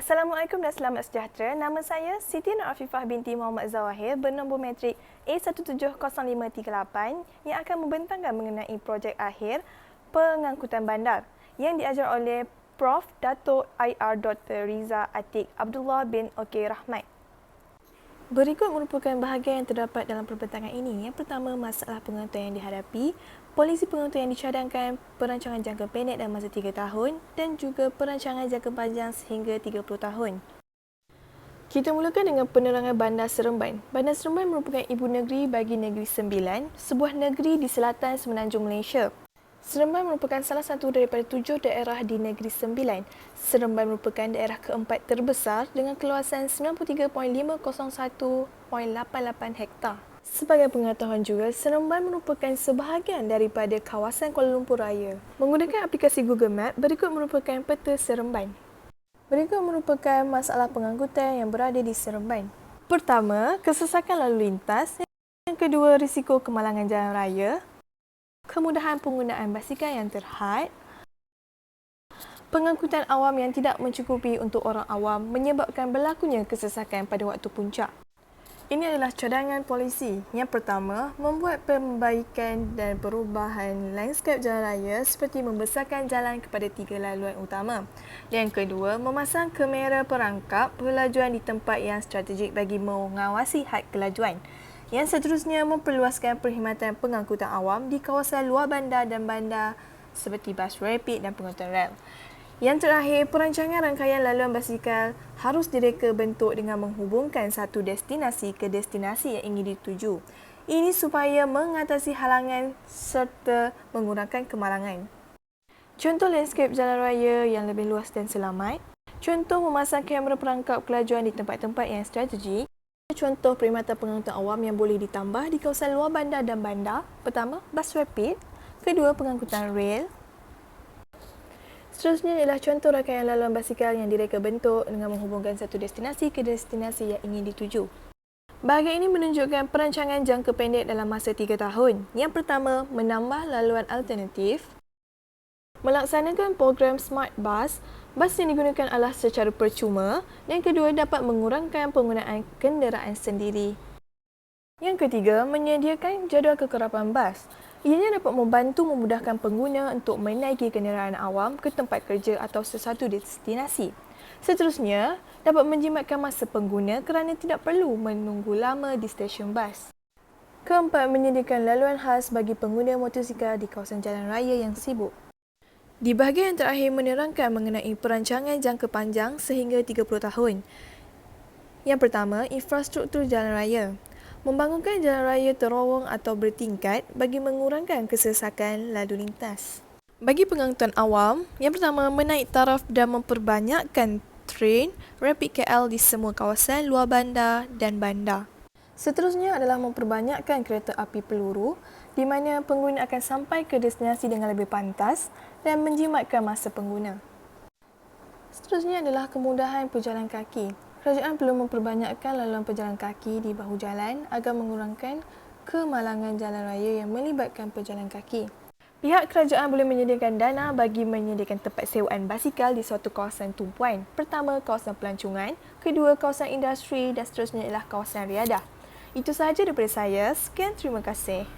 Assalamualaikum dan selamat sejahtera. Nama saya Siti Nur Afifah binti Muhammad Zawahir bernombor matrik A170538 yang akan membentangkan mengenai projek akhir pengangkutan bandar yang diajar oleh Prof. Datuk IR Dr. Riza Atik Abdullah bin Okey Rahmat. Berikut merupakan bahagian yang terdapat dalam perbentangan ini. Yang pertama, masalah pengangkutan yang dihadapi, polisi pengangkutan yang dicadangkan, perancangan jangka pendek dalam masa 3 tahun dan juga perancangan jangka panjang sehingga 30 tahun. Kita mulakan dengan penerangan Bandar Seremban. Bandar Seremban merupakan ibu negeri bagi Negeri Sembilan, sebuah negeri di selatan semenanjung Malaysia. Seremban merupakan salah satu daripada 7 daerah di Negeri Sembilan. Seremban merupakan daerah keempat terbesar dengan keluasan 93.501.88 hektar. Sebagai pengetahuan juga, Seremban merupakan sebahagian daripada kawasan Kuala Lumpur Raya. Menggunakan aplikasi Google Map, berikut merupakan peta Seremban. Berikut merupakan masalah pengangkutan yang berada di Seremban. Pertama, kesesakan lalu lintas. Yang kedua, risiko kemalangan jalan raya. Kemudahan penggunaan basikal yang terhad. Pengangkutan awam yang tidak mencukupi untuk orang awam menyebabkan berlakunya kesesakan pada waktu puncak. Ini adalah cadangan polisi. Yang pertama, membuat pembaikan dan perubahan lanskap jalan raya seperti membesarkan jalan kepada 3 laluan utama. Yang kedua, memasang kamera perangkap kelajuan di tempat yang strategik bagi mengawasi had kelajuan. Yang seterusnya, memperluaskan perkhidmatan pengangkutan awam di kawasan luar bandar dan bandar seperti bas rapid dan pengangkutan rel. Yang terakhir, perancangan rangkaian laluan basikal harus direka bentuk dengan menghubungkan satu destinasi ke destinasi yang ingin dituju. Ini supaya mengatasi halangan serta mengurangkan kemalangan. Contoh landscape jalan raya yang lebih luas dan selamat. Contoh memasang kamera perangkap kelajuan di tempat-tempat yang strategik. Contoh perkhidmatan pengangkutan awam yang boleh ditambah di kawasan luar bandar dan bandar. Pertama, bas rapid. Kedua, pengangkutan rel. Seterusnya ialah contoh rangkaian laluan basikal yang direka bentuk dengan menghubungkan satu destinasi ke destinasi yang ingin dituju. Bahagian ini menunjukkan perancangan jangka pendek dalam masa 3 tahun. Yang pertama, menambah laluan alternatif. Melaksanakan program Smart Bus. Bas yang digunakan adalah secara percuma. Dan kedua, dapat mengurangkan penggunaan kenderaan sendiri. Yang ketiga, menyediakan jadual kekerapan bas. Ianya dapat membantu memudahkan pengguna untuk menaiki kenderaan awam ke tempat kerja atau sesuatu destinasi. Seterusnya, dapat menjimatkan masa pengguna kerana tidak perlu menunggu lama di stesen bas. Keempat, menyediakan laluan khas bagi pengguna motosikal di kawasan jalan raya yang sibuk. Di bahagian terakhir menerangkan mengenai perancangan jangka panjang sehingga 30 tahun. Yang pertama, infrastruktur jalan raya. Membangunkan jalan raya terowong atau bertingkat bagi mengurangkan kesesakan lalu lintas. Bagi pengangkutan awam, yang pertama, menaik taraf dan memperbanyakkan train Rapid KL di semua kawasan luar bandar dan bandar. Seterusnya adalah memperbanyakkan kereta api peluru di mana pengguna akan sampai ke destinasi dengan lebih pantas dan menjimatkan masa pengguna. Seterusnya adalah kemudahan pejalan kaki. Kerajaan perlu memperbanyakkan laluan pejalan kaki di bahu jalan agar mengurangkan kemalangan jalan raya yang melibatkan pejalan kaki. Pihak kerajaan boleh menyediakan dana bagi menyediakan tempat sewaan basikal di suatu kawasan tumpuan. Pertama, kawasan pelancongan. Kedua, kawasan industri dan seterusnya ialah kawasan riadah. Itu sahaja daripada saya. Sekian, terima kasih.